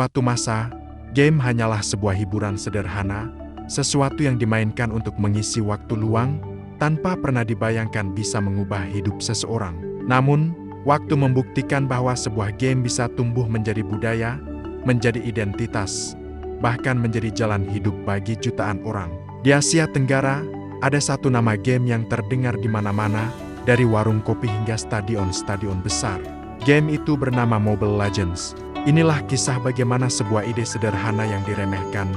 suatu masa, game hanyalah sebuah hiburan sederhana, sesuatu yang dimainkan untuk mengisi waktu luang, tanpa pernah dibayangkan bisa mengubah hidup seseorang. Namun, waktu membuktikan bahwa sebuah game bisa tumbuh menjadi budaya, menjadi identitas, bahkan menjadi jalan hidup bagi jutaan orang. Di Asia Tenggara, ada satu nama game yang terdengar di mana-mana, dari warung kopi hingga stadion-stadion besar. Game itu bernama Mobile Legends. Inilah kisah bagaimana sebuah ide sederhana yang diremehkan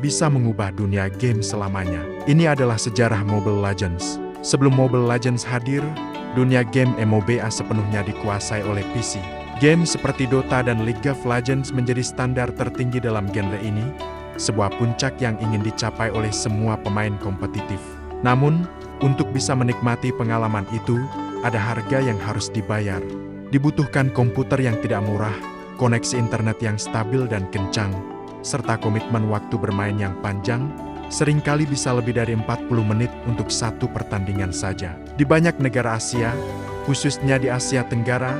bisa mengubah dunia game selamanya. Ini adalah sejarah Mobile Legends. Sebelum Mobile Legends hadir, dunia game MOBA sepenuhnya dikuasai oleh PC. Game seperti Dota dan League of Legends menjadi standar tertinggi dalam genre ini, sebuah puncak yang ingin dicapai oleh semua pemain kompetitif. Namun, untuk bisa menikmati pengalaman itu, ada harga yang harus dibayar. Dibutuhkan komputer yang tidak murah, koneksi internet yang stabil dan kencang, serta komitmen waktu bermain yang panjang, seringkali bisa lebih dari 40 menit untuk satu pertandingan saja. Di banyak negara Asia, khususnya di Asia Tenggara,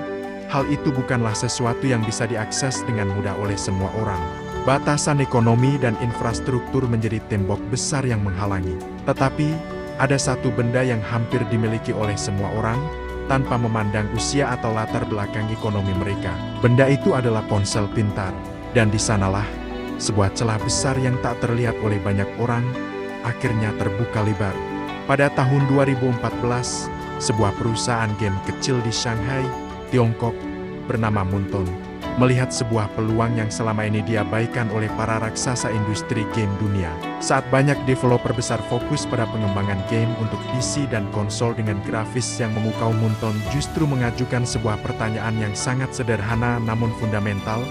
hal itu bukanlah sesuatu yang bisa diakses dengan mudah oleh semua orang. Batasan ekonomi dan infrastruktur menjadi tembok besar yang menghalangi. Tetapi, ada satu benda yang hampir dimiliki oleh semua orang, tanpa memandang usia atau latar belakang ekonomi mereka. Benda itu adalah ponsel pintar. Dan di sanalah, sebuah celah besar yang tak terlihat oleh banyak orang, akhirnya terbuka lebar. Pada tahun 2014, sebuah perusahaan game kecil di Shanghai, Tiongkok, bernama Munton, melihat sebuah peluang yang selama ini diabaikan oleh para raksasa industri game dunia. Saat banyak developer besar fokus pada pengembangan game untuk PC dan konsol dengan grafis yang memukau, Munton justru mengajukan sebuah pertanyaan yang sangat sederhana namun fundamental.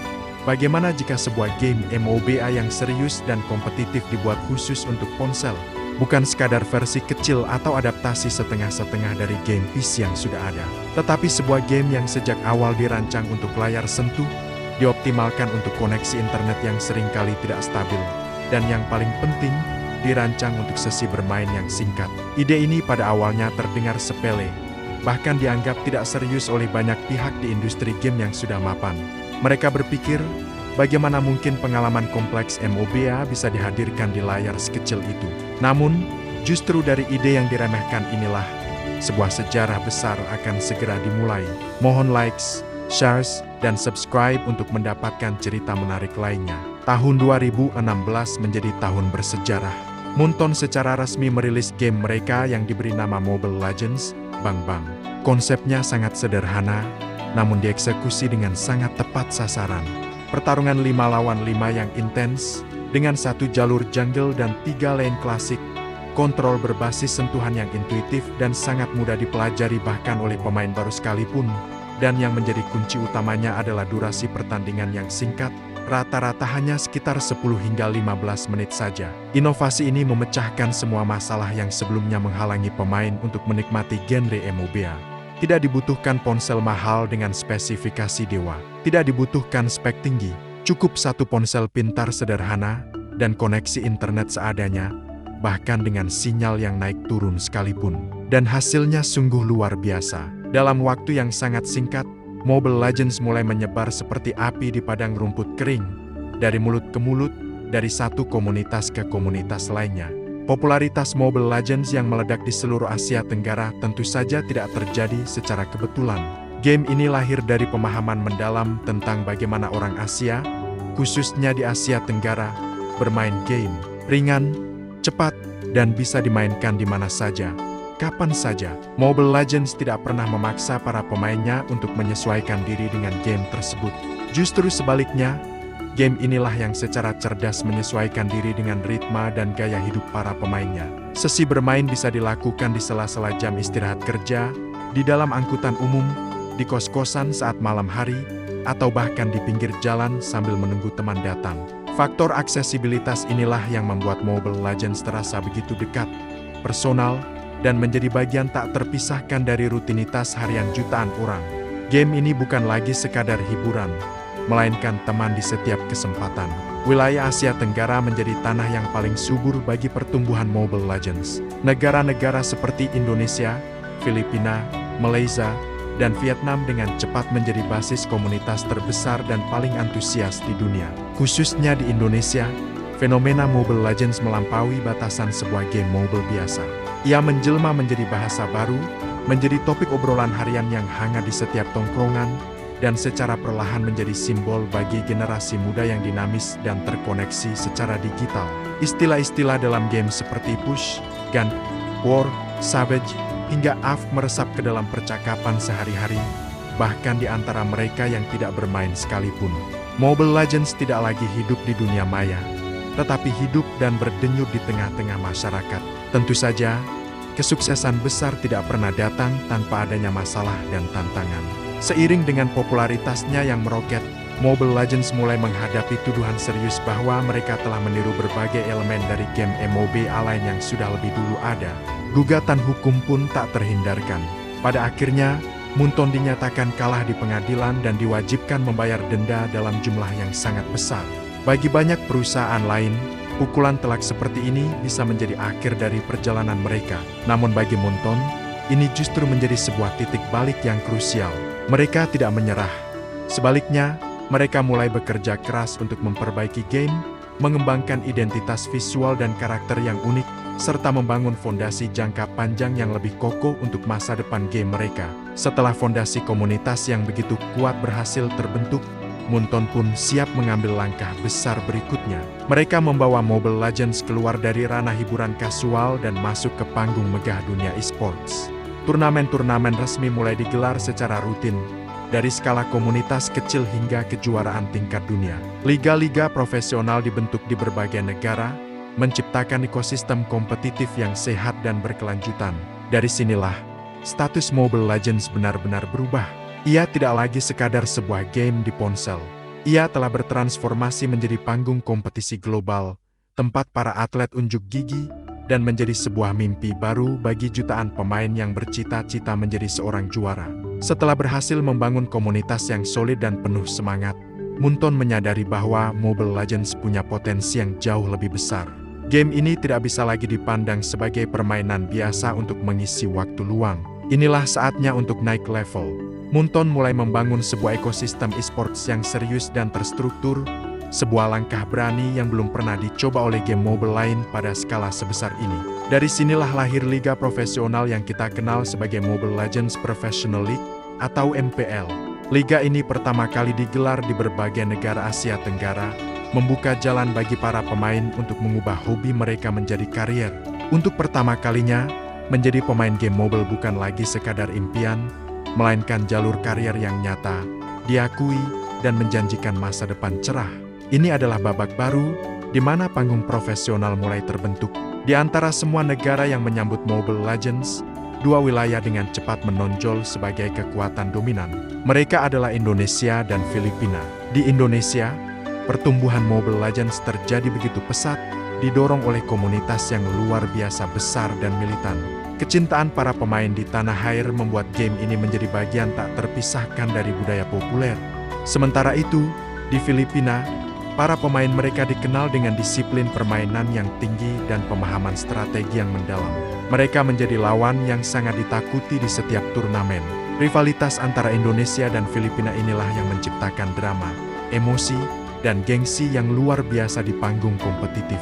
Bagaimana jika sebuah game MOBA yang serius dan kompetitif dibuat khusus untuk ponsel? Bukan sekadar versi kecil atau adaptasi setengah-setengah dari game PC yang sudah ada, tetapi sebuah game yang sejak awal dirancang untuk layar sentuh, dioptimalkan untuk koneksi internet yang seringkali tidak stabil, dan yang paling penting, dirancang untuk sesi bermain yang singkat. Ide ini pada awalnya terdengar sepele, bahkan dianggap tidak serius oleh banyak pihak di industri game yang sudah mapan. Mereka berpikir, bagaimana mungkin pengalaman kompleks MOBA bisa dihadirkan di layar sekecil itu. Namun, justru dari ide yang diremehkan inilah, sebuah sejarah besar akan segera dimulai. Mohon likes, shares, dan subscribe untuk mendapatkan cerita menarik lainnya. Tahun 2016 menjadi tahun bersejarah. Munton secara resmi merilis game mereka yang diberi nama Mobile Legends, Bang Bang. Konsepnya sangat sederhana, namun dieksekusi dengan sangat tepat sasaran. Pertarungan 5 lawan 5 yang intens, dengan satu jalur jungle dan 3 lane klasik, kontrol berbasis sentuhan yang intuitif dan sangat mudah dipelajari bahkan oleh pemain baru sekalipun. Dan yang menjadi kunci utamanya adalah durasi pertandingan yang singkat, rata-rata hanya sekitar 10 hingga 15 menit saja. Inovasi ini memecahkan semua masalah yang sebelumnya menghalangi pemain untuk menikmati genre MOBA. Tidak dibutuhkan ponsel mahal dengan spesifikasi dewa. Tidak dibutuhkan spek tinggi. Cukup satu ponsel pintar sederhana, dan koneksi internet seadanya, bahkan dengan sinyal yang naik turun sekalipun. Dan hasilnya sungguh luar biasa. Dalam waktu yang sangat singkat, Mobile Legends mulai menyebar seperti api di padang rumput kering. Dari mulut ke mulut, dari satu komunitas ke komunitas lainnya. Popularitas Mobile Legends yang meledak di seluruh Asia Tenggara tentu saja tidak terjadi secara kebetulan. Game ini lahir dari pemahaman mendalam tentang bagaimana orang Asia, khususnya di Asia Tenggara, bermain game ringan, cepat, dan bisa dimainkan di mana saja, kapan saja. Mobile Legends tidak pernah memaksa para pemainnya untuk menyesuaikan diri dengan game tersebut. Justru sebaliknya, game inilah yang secara cerdas menyesuaikan diri dengan ritme dan gaya hidup para pemainnya. Sesi bermain bisa dilakukan di sela-sela jam istirahat kerja, di dalam angkutan umum, di kos-kosan saat malam hari, atau bahkan di pinggir jalan sambil menunggu teman datang. Faktor aksesibilitas inilah yang membuat Mobile Legends terasa begitu dekat, personal, dan menjadi bagian tak terpisahkan dari rutinitas harian jutaan orang. Game ini bukan lagi sekadar hiburan, melainkan teman di setiap kesempatan. Wilayah Asia Tenggara menjadi tanah yang paling subur bagi pertumbuhan Mobile Legends. Negara-negara seperti Indonesia, Filipina, Malaysia, dan Vietnam dengan cepat menjadi basis komunitas terbesar dan paling antusias di dunia. Khususnya di Indonesia, fenomena Mobile Legends melampaui batasan sebuah game mobile biasa. Ia menjelma menjadi bahasa baru, menjadi topik obrolan harian yang hangat di setiap tongkrongan, dan secara perlahan menjadi simbol bagi generasi muda yang dinamis dan terkoneksi secara digital. Istilah-istilah dalam game seperti push, gun, war, savage, hingga AF meresap ke dalam percakapan sehari-hari, bahkan di antara mereka yang tidak bermain sekalipun. Mobile Legends tidak lagi hidup di dunia maya, tetapi hidup dan berdenyut di tengah-tengah masyarakat. Tentu saja, kesuksesan besar tidak pernah datang tanpa adanya masalah dan tantangan. Seiring dengan popularitasnya yang meroket, Mobile Legends mulai menghadapi tuduhan serius bahwa mereka telah meniru berbagai elemen dari game MOBA lain yang sudah lebih dulu ada. Gugatan hukum pun tak terhindarkan. Pada akhirnya, Moonton dinyatakan kalah di pengadilan dan diwajibkan membayar denda dalam jumlah yang sangat besar. Bagi banyak perusahaan lain, pukulan telak seperti ini bisa menjadi akhir dari perjalanan mereka. Namun bagi Moonton, ini justru menjadi sebuah titik balik yang krusial. Mereka tidak menyerah. Sebaliknya, mereka mulai bekerja keras untuk memperbaiki game, mengembangkan identitas visual dan karakter yang unik, serta membangun fondasi jangka panjang yang lebih kokoh untuk masa depan game mereka. Setelah fondasi komunitas yang begitu kuat berhasil terbentuk, Moonton pun siap mengambil langkah besar berikutnya. Mereka membawa Mobile Legends keluar dari ranah hiburan kasual dan masuk ke panggung megah dunia e-sports. Turnamen-turnamen resmi mulai digelar secara rutin, dari skala komunitas kecil hingga kejuaraan tingkat dunia. Liga-liga profesional dibentuk di berbagai negara, menciptakan ekosistem kompetitif yang sehat dan berkelanjutan. Dari sinilah, status Mobile Legends benar-benar berubah. Ia tidak lagi sekadar sebuah game di ponsel. Ia telah bertransformasi menjadi panggung kompetisi global, tempat para atlet unjuk gigi, dan menjadi sebuah mimpi baru bagi jutaan pemain yang bercita-cita menjadi seorang juara. Setelah berhasil membangun komunitas yang solid dan penuh semangat, Moonton menyadari bahwa Mobile Legends punya potensi yang jauh lebih besar. Game ini tidak bisa lagi dipandang sebagai permainan biasa untuk mengisi waktu luang. Inilah saatnya untuk naik level. Moonton mulai membangun sebuah ekosistem e-sports yang serius dan terstruktur, sebuah langkah berani yang belum pernah dicoba oleh game mobile lain pada skala sebesar ini. Dari sinilah lahir liga profesional yang kita kenal sebagai Mobile Legends Professional League atau MPL. Liga ini pertama kali digelar di berbagai negara Asia Tenggara, membuka jalan bagi para pemain untuk mengubah hobi mereka menjadi karier. Untuk pertama kalinya, menjadi pemain game mobile bukan lagi sekadar impian, melainkan jalur karier yang nyata, diakui, dan menjanjikan masa depan cerah. Ini adalah babak baru, di mana panggung profesional mulai terbentuk. Di antara semua negara yang menyambut Mobile Legends, dua wilayah dengan cepat menonjol sebagai kekuatan dominan. Mereka adalah Indonesia dan Filipina. Di Indonesia, pertumbuhan Mobile Legends terjadi begitu pesat, didorong oleh komunitas yang luar biasa besar dan militan. Kecintaan para pemain di tanah air membuat game ini menjadi bagian tak terpisahkan dari budaya populer. Sementara itu, di Filipina, para pemain mereka dikenal dengan disiplin permainan yang tinggi dan pemahaman strategi yang mendalam. Mereka menjadi lawan yang sangat ditakuti di setiap turnamen. Rivalitas antara Indonesia dan Filipina inilah yang menciptakan drama, emosi, dan gengsi yang luar biasa di panggung kompetitif.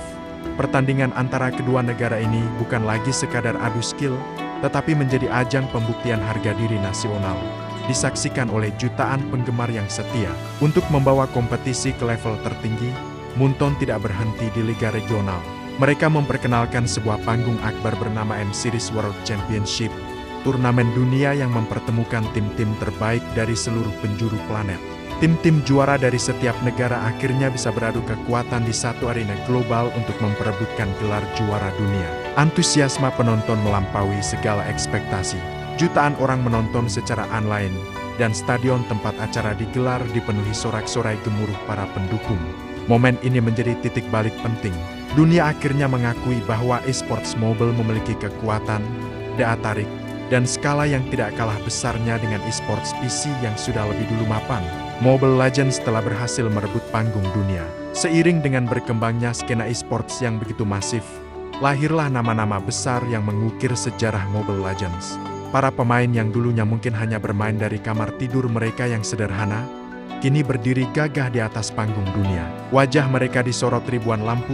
Pertandingan antara kedua negara ini bukan lagi sekadar adu skill, tetapi menjadi ajang pembuktian harga diri nasional. Disaksikan oleh jutaan penggemar yang setia. Untuk membawa kompetisi ke level tertinggi, Moonton tidak berhenti di liga regional. Mereka memperkenalkan sebuah panggung akbar bernama M-Series World Championship, turnamen dunia yang mempertemukan tim-tim terbaik dari seluruh penjuru planet. Tim-tim juara dari setiap negara akhirnya bisa beradu kekuatan di satu arena global untuk memperebutkan gelar juara dunia. Antusiasme penonton melampaui segala ekspektasi. Jutaan orang menonton secara online, dan stadion tempat acara digelar dipenuhi sorak-sorai gemuruh para pendukung. Momen ini menjadi titik balik penting. Dunia akhirnya mengakui bahwa e-sports mobile memiliki kekuatan, daya tarik, dan skala yang tidak kalah besarnya dengan e-sports PC yang sudah lebih dulu mapan. Mobile Legends telah berhasil merebut panggung dunia. Seiring dengan berkembangnya skena e-sports yang begitu masif, lahirlah nama-nama besar yang mengukir sejarah Mobile Legends. Para pemain yang dulunya mungkin hanya bermain dari kamar tidur mereka yang sederhana, kini berdiri gagah di atas panggung dunia. Wajah mereka disorot ribuan lampu,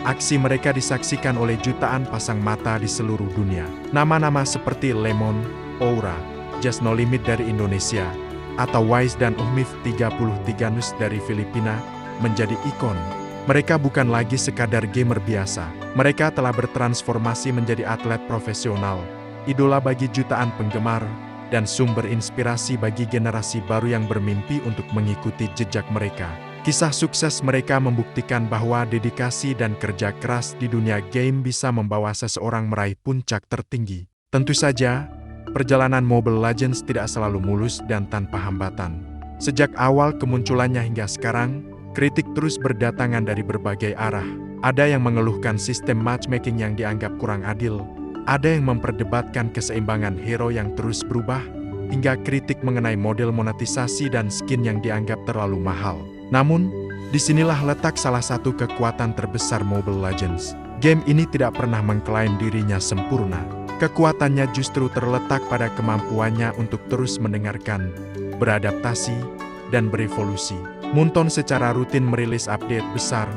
aksi mereka disaksikan oleh jutaan pasang mata di seluruh dunia. Nama-nama seperti Lemon, Aura, Just No Limit dari Indonesia, atau Wise dan Uhmif 33 Nus dari Filipina, menjadi ikon. Mereka bukan lagi sekadar gamer biasa. Mereka telah bertransformasi menjadi atlet profesional, idola bagi jutaan penggemar, dan sumber inspirasi bagi generasi baru yang bermimpi untuk mengikuti jejak mereka. Kisah sukses mereka membuktikan bahwa dedikasi dan kerja keras di dunia game bisa membawa seseorang meraih puncak tertinggi. Tentu saja, perjalanan Mobile Legends tidak selalu mulus dan tanpa hambatan. Sejak awal kemunculannya hingga sekarang, kritik terus berdatangan dari berbagai arah. Ada yang mengeluhkan sistem matchmaking yang dianggap kurang adil, ada yang memperdebatkan keseimbangan hero yang terus berubah, hingga kritik mengenai model monetisasi dan skin yang dianggap terlalu mahal. Namun, disinilah letak salah satu kekuatan terbesar Mobile Legends. Game ini tidak pernah mengklaim dirinya sempurna. Kekuatannya justru terletak pada kemampuannya untuk terus mendengarkan, beradaptasi, dan berevolusi. Moonton secara rutin merilis update besar,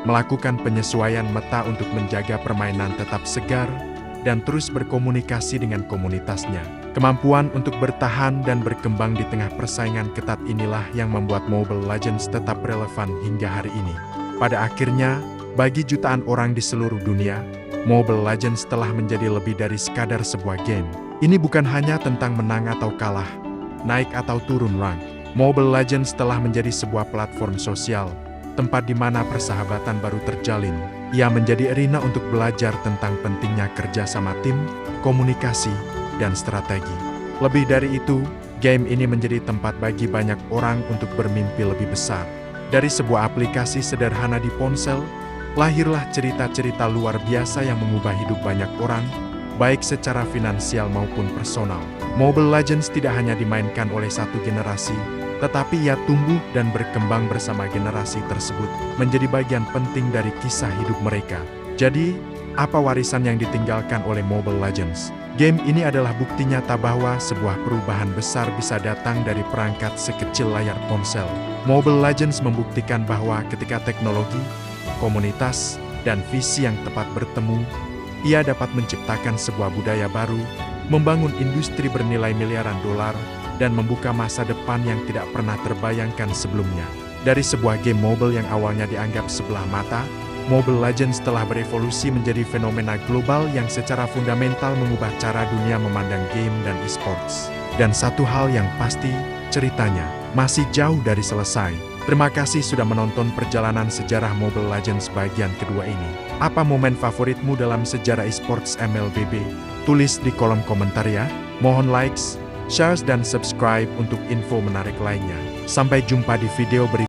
melakukan penyesuaian meta untuk menjaga permainan tetap segar, dan terus berkomunikasi dengan komunitasnya. Kemampuan untuk bertahan dan berkembang di tengah persaingan ketat inilah yang membuat Mobile Legends tetap relevan hingga hari ini. Pada akhirnya, bagi jutaan orang di seluruh dunia, Mobile Legends telah menjadi lebih dari sekadar sebuah game. Ini bukan hanya tentang menang atau kalah, naik atau turun rank. Mobile Legends telah menjadi sebuah platform sosial, tempat di mana persahabatan baru terjalin. Ia menjadi arena untuk belajar tentang pentingnya kerja sama tim, komunikasi, dan strategi. Lebih dari itu, game ini menjadi tempat bagi banyak orang untuk bermimpi lebih besar. Dari sebuah aplikasi sederhana di ponsel, lahirlah cerita-cerita luar biasa yang mengubah hidup banyak orang, baik secara finansial maupun personal. Mobile Legends tidak hanya dimainkan oleh satu generasi, tetapi ia tumbuh dan berkembang bersama generasi tersebut, menjadi bagian penting dari kisah hidup mereka. Jadi, apa warisan yang ditinggalkan oleh Mobile Legends? Game ini adalah bukti nyata bahwa sebuah perubahan besar bisa datang dari perangkat sekecil layar ponsel. Mobile Legends membuktikan bahwa ketika teknologi, komunitas, dan visi yang tepat bertemu, ia dapat menciptakan sebuah budaya baru, membangun industri bernilai miliaran dolar, dan membuka masa depan yang tidak pernah terbayangkan sebelumnya. Dari sebuah game mobile yang awalnya dianggap sebelah mata, Mobile Legends telah berevolusi menjadi fenomena global yang secara fundamental mengubah cara dunia memandang game dan esports. Dan satu hal yang pasti, ceritanya masih jauh dari selesai. Terima kasih sudah menonton perjalanan sejarah Mobile Legends bagian kedua ini. Apa momen favoritmu dalam sejarah esports MLBB? Tulis di kolom komentar ya. Mohon likes, share dan subscribe untuk info menarik lainnya. Sampai jumpa di video berikutnya.